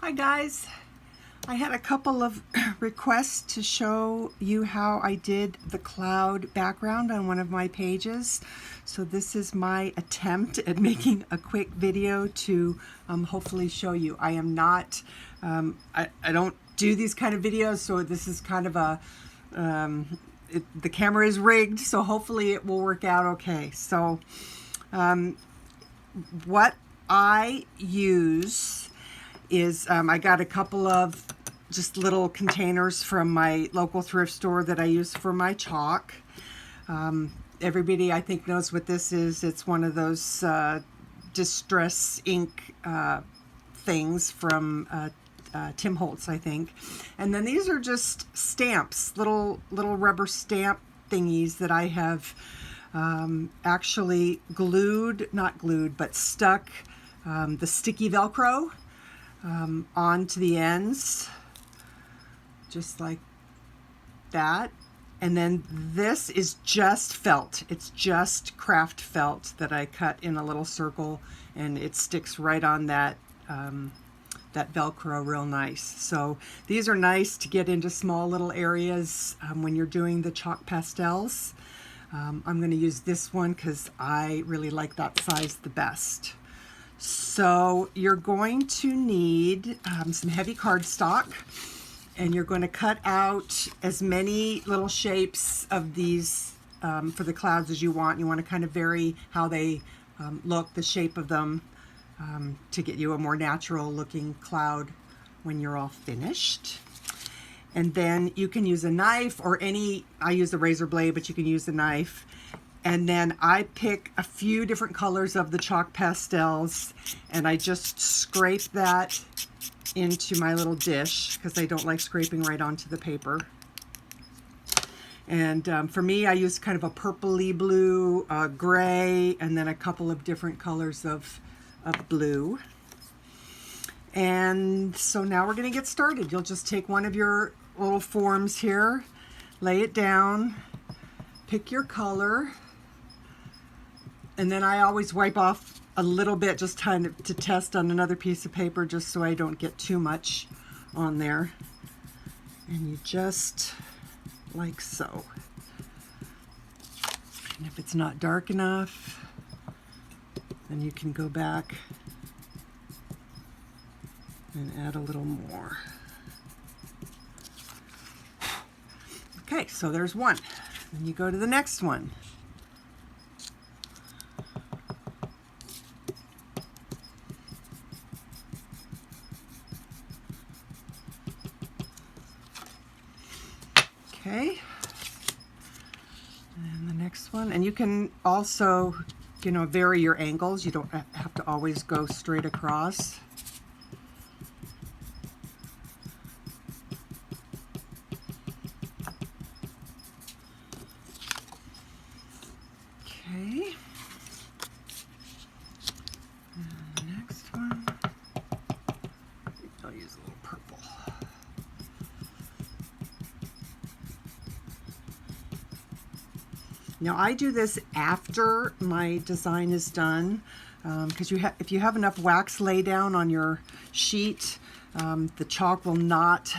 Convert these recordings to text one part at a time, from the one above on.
Hi guys, I had a couple of requests to show you how I did the cloud background on one of my pages. So this is my attempt at making a quick video to hopefully show you. I am not, I don't do these kind of videos, so this is kind of a, the camera is rigged, so hopefully it will work out okay. So what I use is I got a couple of just little containers from my local thrift store that I use for my chalk. Everybody I think knows what this is. It's one of those distress ink things from Tim Holtz, I think. And then these are just stamps, little rubber stamp thingies that I have actually not glued, but stuck the sticky Velcro onto the ends, just like that. And then this is just felt. It's just craft felt that I cut in a little circle, and it sticks right on that that Velcro real nice. So these are nice to get into small little areas when you're doing the chalk pastels. I'm going to use this one because I really like that size the best. So you're going to need some heavy cardstock, and you're going to cut out as many little shapes of these for the clouds as you want. You want to kind of vary how they look, the shape of them, to get you a more natural looking cloud when you're all finished. And then you can use a knife or I use a razor blade, but you can use a knife. And then I pick a few different colors of the chalk pastels, and I just scrape that into my little dish because I don't like scraping right onto the paper. And for me, I use kind of a purpley blue, gray, and then a couple of different colors of blue. And so now we're going to get started. You'll just take one of your little forms here, lay it down, pick your color. And then I always wipe off a little bit just kind of to test on another piece of paper, just so I don't get too much on there. And you just like so. And if it's not dark enough, then you can go back and add a little more. Okay, so there's one. Then you go to the next one. Okay, and the next one, and you can also, vary your angles. You don't have to always go straight across. Okay, and the next one, I'll use a little purple. Now I do this after my design is done, because if you have enough wax lay down on your sheet, the chalk will not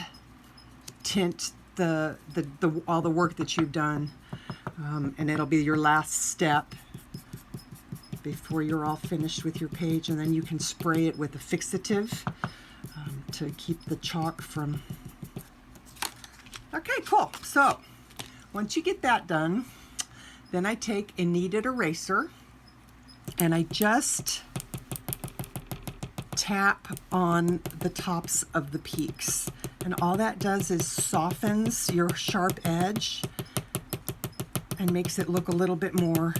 tint all the work that you've done, and it'll be your last step before you're all finished with your page. And then you can spray it with a fixative to keep the chalk from. Okay, cool. So once you get that done, then I take a kneaded eraser and I just tap on the tops of the peaks. And all that does is softens your sharp edge and makes it look a little bit more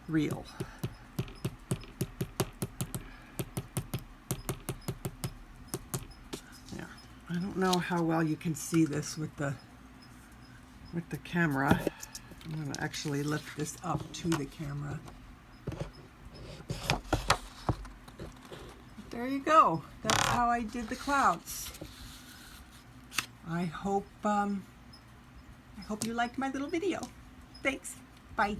real. Yeah, I don't know how well you can see this with the camera. I'm going to actually lift this up to the camera. But there you go. That's how I did the clouds. I hope you liked my little video. Thanks. Bye.